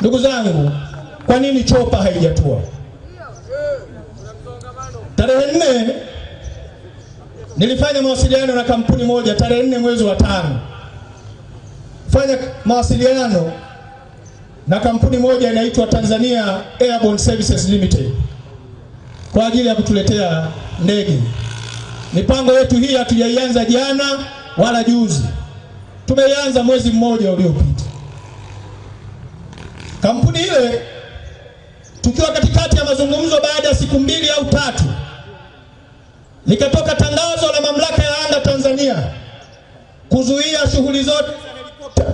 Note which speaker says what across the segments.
Speaker 1: Ndugu zangu, kwa nini chopa haijatua? Tarehe 4 nilifanya mawasiliano na kampuni moja tarehe 4 mwezi wa 5. Fanya mawasiliano na kampuni moja inaitwa Tanzania Airborne Services Limited kwa ajili ya kutuletea ndege. Mipango yetu hii hatujaianza jana wala juzi. Tumeianza mwezi mmoja uliopita. Kampuni ile tukiwa katikati ya mazungumzo, baada ya siku 2 au 3 likatoka tangazo la mamlaka ya anga Tanzania kuzuia shughuli zote za helikopta,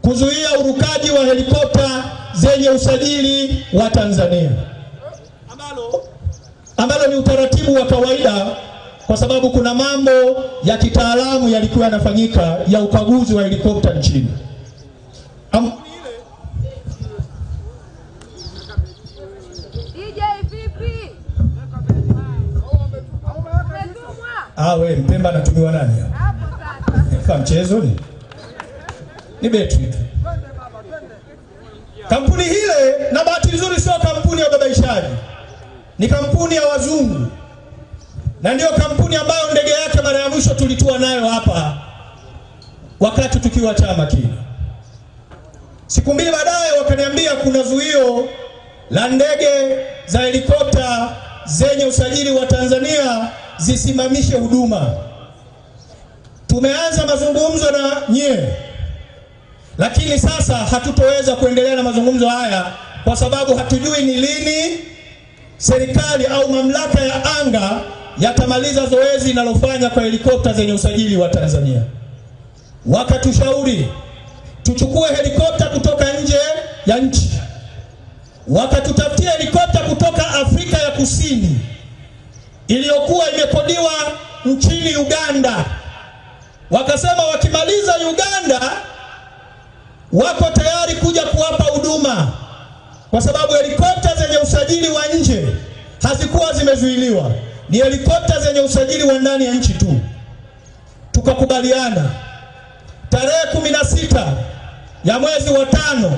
Speaker 1: kuzuia urukaji wa helikopta zenye usajili wa Tanzania, ambalo ni utaratibu wa kawaida, kwa sababu kuna mambo ya kitaalamu yalikuwa yanafanyika ya ukaguzi wa helikopta nchini. We Mpemba anatumiwa nani hapa? Kwa mchezo ni betri tu. Kampuni hile, na bahati nzuri sio kampuni ya ubabaishaji, ni kampuni ya wazungu, na ndio kampuni ambayo ndege yake mara ya mwisho tulitua nayo hapa wakati tukiwa chama kile. Siku 2 baadaye wakaniambia kuna zuio la ndege za helikopta zenye usajili wa Tanzania zisimamishe huduma. Tumeanza mazungumzo na nyie, lakini sasa hatutoweza kuendelea na mazungumzo haya kwa sababu hatujui ni lini serikali au mamlaka ya anga yatamaliza zoezi linalofanya kwa helikopta zenye usajili wa Tanzania. Wakatushauri tuchukue helikopta kutoka nje ya nchi, wakatutafutia helikopta kutoka Afrika ya Kusini iliyokuwa imekodiwa nchini Uganda. Wakasema wakimaliza Uganda wako tayari kuja kuwapa huduma, kwa sababu helikopta zenye usajili wa nje hazikuwa zimezuiliwa, ni helikopta zenye usajili wa ndani ya nchi tu. Tukakubaliana tarehe 16 ya mwezi wa 5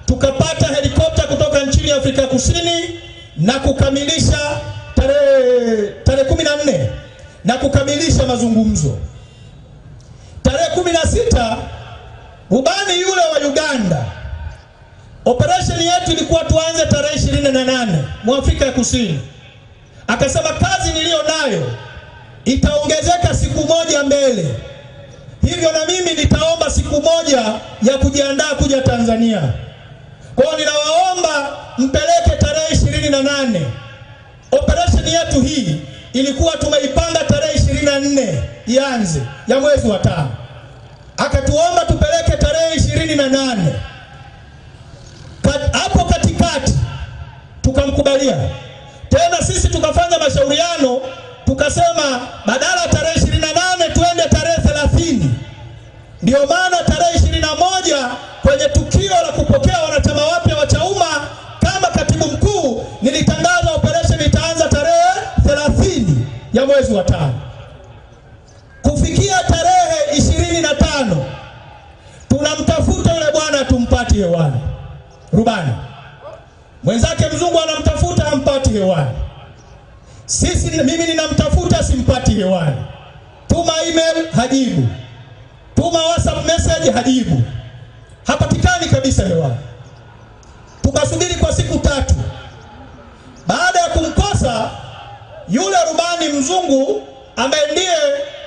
Speaker 1: tukapata helikopta kutoka nchini Afrika Kusini na kukamilisha tarehe 14 na kukamilisha mazungumzo. Tarehe 16 rubani yule wa Uganda, operation yetu ilikuwa tuanze tarehe 28 Mwafrika ya Kusini. Akasema kazi nilio nayo itaongezeka siku moja mbele, hivyo na mimi nitaomba siku moja ya kujiandaa kuja Tanzania. Kwa hiyo ninawaomba mpeleke tarehe 28. Operation yetu hii ilikuwa tumeipanga tarehe 24 ianze ya mwezi wa 5. Akatuomba tupeleke tarehe 28. Hapo katikati tukamkubalia. Tena sisi tukafanya mashauriano, tukasema badala tarehe 28 tuende tarehe 30. Ndio maana tarehe 21 kwenye tukio la kupokea wanachama wapya wa Chauma kama katibu mkuu nilitangaza operation itaanza tarehe 30 ya mwezi wa 5. Kufikia tarehe 25 tunamtafuta yule bwana tumpati hewani. Rubani mwenzake mzungu anamtafuta hampati hewani. Mimi ninamtafuta simpati hewani. Tuma email hajibu, tuma WhatsApp message hajibu, hapatikani kabisa hewani. Tukasubiri kwa siku 3. Baada ya kumkosa yule rubani mzungu ambaye ndiye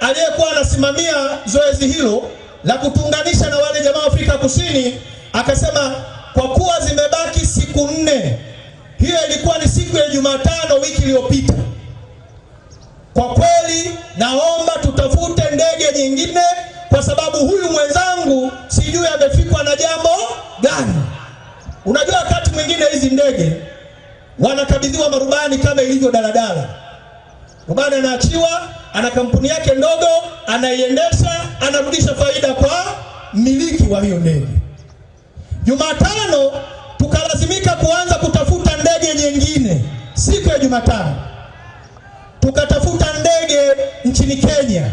Speaker 1: aliyekuwa anasimamia zoezi hilo la kutuunganisha na wale jamaa wa Afrika Kusini, akasema kwa kuwa zimebaki siku 4, hiyo ilikuwa ni siku ya Jumatano wiki iliyopita, kwa kweli naomba tutafute ndege nyingine, kwa sababu huyu mwenzangu sijui amefikwa na jambo gani. Unajua wakati mwingine hizi ndege wanakabidhiwa marubani kama ilivyo daladala. Rubani anaachiwa, ana kampuni yake ndogo, anaiendesha, anarudisha faida kwa mmiliki wa hiyo ndege. Jumatano tukalazimika kuanza kutafuta ndege nyingine. Siku ya Jumatano tukatafuta ndege nchini Kenya,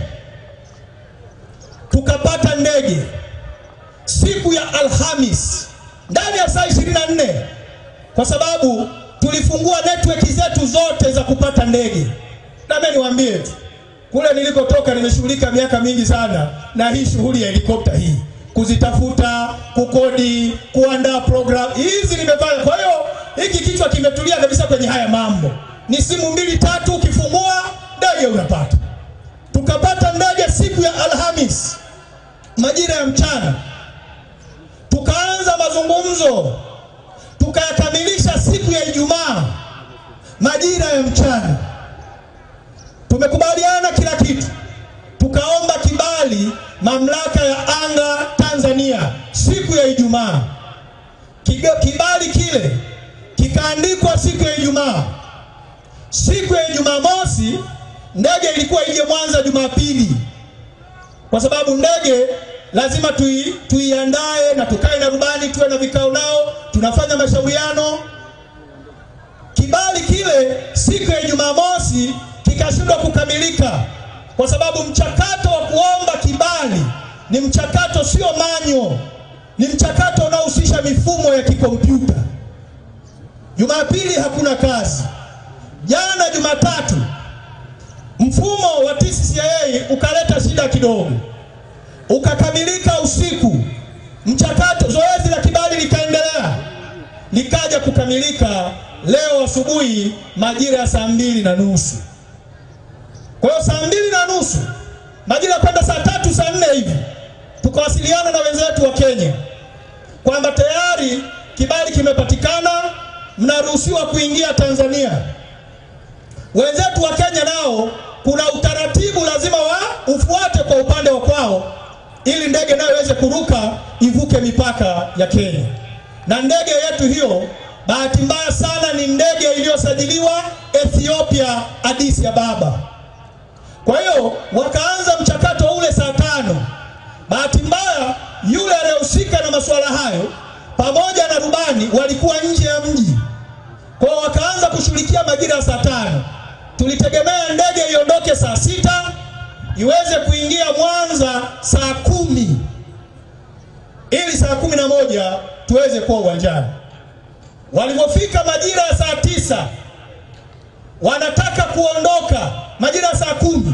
Speaker 1: tukapata ndege. Siku ya Alhamis ndani ya saa kwa sababu tulifungua network zetu zote za kupata ndege. Na mimi niwaambie tu, kule nilikotoka nimeshughulika miaka mingi sana na hii shughuli ya helikopta hii, kuzitafuta, kukodi, kuandaa program hizi nimefanya. Kwa hiyo hiki kichwa kimetulia kabisa kwenye haya mambo. Ni simu 2-3 ukifungua ndege unapata. Tukapata ndege siku ya Alhamis majira ya mchana, tukaanza mazungumzo, tukayakamilisha siku ya Ijumaa majira ya mchana. Tumekubaliana kila kitu, tukaomba kibali mamlaka ya anga Tanzania siku ya Ijumaa. Kibali kile kikaandikwa siku ya Ijumaa. Siku ya Jumamosi ndege ilikuwa ije Mwanza Jumapili, kwa sababu ndege lazima tuiandae na tukae na rubani, tuwe na vikao nao, tunafanya mashauriano. Kibali kile siku ya Jumamosi kikashindwa kukamilika, kwa sababu mchakato wa kuomba kibali ni mchakato sio manyo, ni mchakato unaohusisha mifumo ya kikompyuta. Jumapili hakuna kazi. Jana Jumatatu mfumo wa TCCIA ukaleta shida kidogo, ukakamilika usiku. Mchakato, zoezi la kibali likaendelea, likaja kukamilika leo asubuhi majira ya 2:30. Kwa hiyo 2:30 majira kwenda 3 saa 4 hivi tukawasiliana na wenzetu wa Kenya kwamba tayari kibali kimepatikana, mnaruhusiwa kuingia Tanzania. Wenzetu wa Kenya nao kuna utaratibu lazima ufuate kwa upande wa kwao ili ndege nayo iweze kuruka ivuke mipaka ya Kenya. Na ndege yetu hiyo bahati mbaya sana ni ndege iliyosajiliwa Ethiopia Addis Ababa. Kwa hiyo wakaanza mchakato ule saa 5. Bahati mbaya yule aliyehusika na masuala hayo pamoja na rubani walikuwa nje ya mji. Kwa hiyo wakaanza kushughulikia majira ya saa 5. Tulitegemea ndege iondoke saa 6 iweze kuingia Mwanza saa 10 ili saa 11 tuweze kuwa uwanjani. Walipofika majira ya saa 9 wanataka kuondoka majira ya saa 10,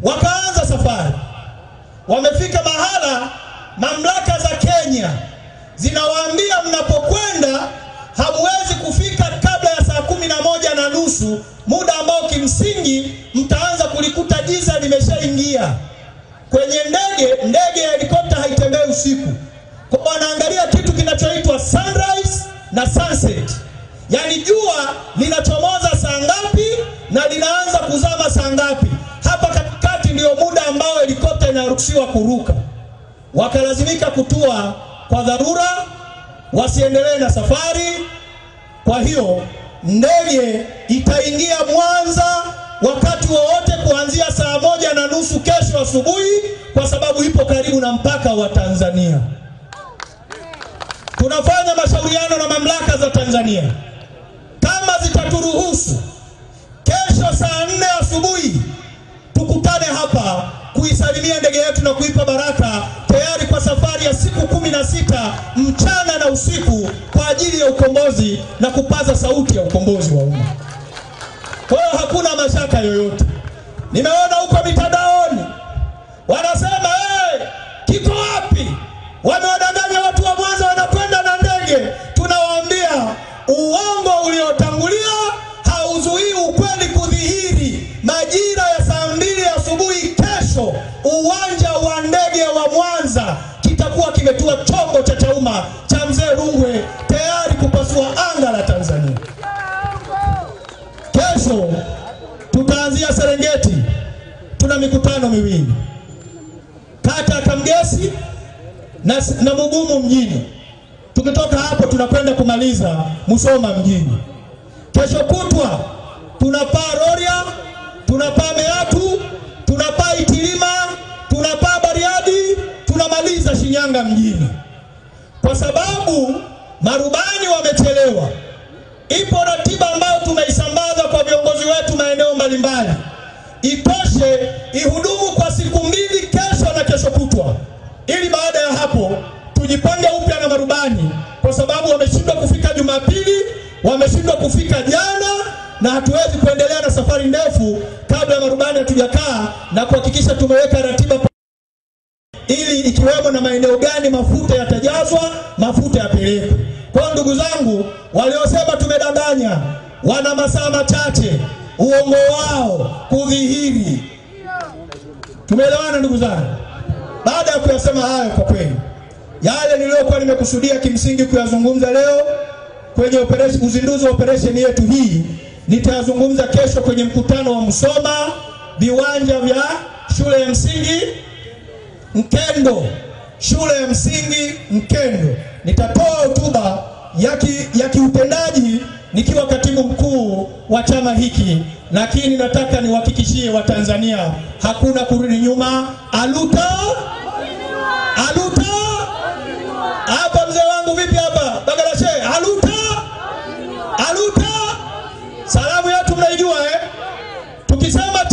Speaker 1: wakaanza safari. Wamefika mahala mamlaka za Kenya zinawaambia mnapokwenda hamwezi kufika kabla ya saa 11:30, muda ambao kimsingi mtaanza kulikuta giza limeshaingia. Kwenye ndege ya helikopta haitembei usiku. Kwa wanaangalia kitu kinachoitwa sunrise na sunset. Yaani jua linachomoza saa ngapi na linaanza kuzama saa ngapi. Hapa katikati ndio muda ambao helikopta inaruhusiwa kuruka. Wakalazimika kutua kwa dharura, wasiendelee na safari. Kwa hiyo ndege itaingia Mwanza wakati wowote kuanzia saa 1:30 kesho asubuhi, kwa sababu ipo karibu na mpaka wa Tanzania. Tunafanya mashauriano na mamlaka za Tanzania, kama zitaturuhusu kesho saa 4 asubuhi tukutane hapa kuisalimia ndege yetu na kuipa baraka, tayari kwa safari ya siku 16 mchana na usiku kwa ajili ya ukombozi na kupaza sauti ya ukombozi wa umma. Kwa hiyo hakuna mashaka yoyote. Nimeona huko mitandaoni wanasema kiko wapi? Wamewadanganya watu wa Mwanza wanakwenda na ndege. Tunawaambia uongo uliotangulia hauzuii ukweli kudhihiri. Majira ya saa 2 asubuhi kesho uwanja wa ndege wa Mwanza kitakuwa kimetua chombo cha Chauma cha Mzee Rungwe tayari kupasua anga la Tanzania. Kesho tutaanzia Serengeti. Tuna mikutano miwili, kata ya Kamgesi na Mugumu mjini. Tukitoka hapo tunakwenda kumaliza Musoma mjini. Kesho kutwa tunapaa Rorya, tunapaa Meatu, tunapaa Itilima, tunapaa Bariadi, tunamaliza Shinyanga mjini. Kwa sababu marubani wamechelewa, ipo ratiba ambayo tumeisambaza kwa viongozi wetu maeneo mbalimbali. Itoshe ihudumu kwa siku 2 kesho na kesho kutwa, ili baada ya hapo tujipange upya na marubani kwa sababu wameshindwa kufika Jumapili, wameshindwa kufika jana, na hatuwezi kuendelea na safari ndefu kabla ya marubani hatujakaa na kuhakikisha tumeweka ratiba ili ikiwemo na maeneo gani mafuta yatajazwa, mafuta yapelekwe. Kwa ndugu zangu, waliosema tumedanganya wana masaa machache uongo wao kudhihiri. Tumeelewana ndugu zangu? Baada ya kuyasema hayo, kwa kweli yale niliyokuwa nimekusudia kimsingi kuyazungumza leo kwenye uzinduzi wa operation yetu hii nitayazungumza kesho kwenye mkutano wa Musoma, viwanja vya shule ya msingi Mkendo, shule ya msingi Mkendo. Nitatoa hotuba ya kiutendaji nikiwa katibu mkuu wa chama hiki, lakini nataka niwahakikishie Watanzania hakuna kurudi nyuma. Aluta hapa. Mzee wangu vipi hapa Bagalashe? Aluta. Salamu yetu mnaijua tukisema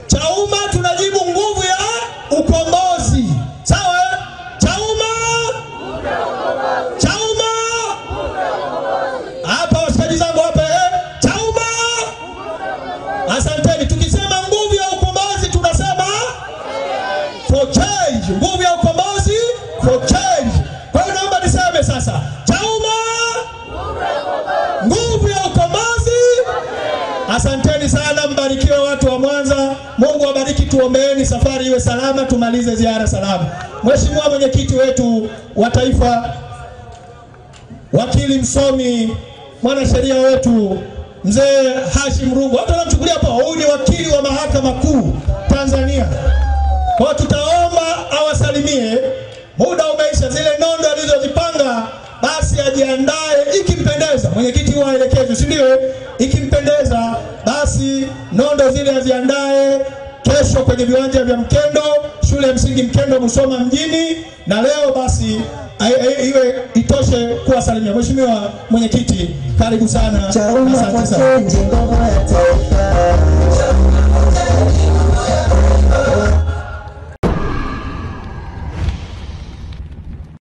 Speaker 1: Chauma tunajibu nguvu ya ukombozi. Sawa? Chauma. Hapa washikaji zangu hapa Chauma. Asanteni. Tukisema nguvu ya ukombozi tunasema for change. Nguvu ya ukombozi for change. Kwa hiyo naomba niseme sasa, Chauma, nguvu ya ukombozi. Asanteni sana, mbarikiwe watu wa Mwanza. Mungu awabariki, tuombeeni safari iwe salama, tumalize ziara salama. Mheshimiwa mwenyekiti wetu wa taifa, wakili msomi, mwanasheria wetu Mzee Hashim Rungwe, watu wanamchukulia hapa huyu ni wakili wa Mahakama Kuu Tanzania. Kwa tutaomba awasalimie. Muda umeisha, zile nondo alizozipanga basi ajiandae, ikimpendeza mwenyekiti huwa aelekezwe, si ndio? Ikimpendeza basi nondo zile aziandae kesho kwenye viwanja vya Mkendo, shule ya msingi Mkendo Musoma mjini, na leo basi iwe itoshe kuwasalimia. Mheshimiwa mwenyekiti, karibu sana. Asante sana.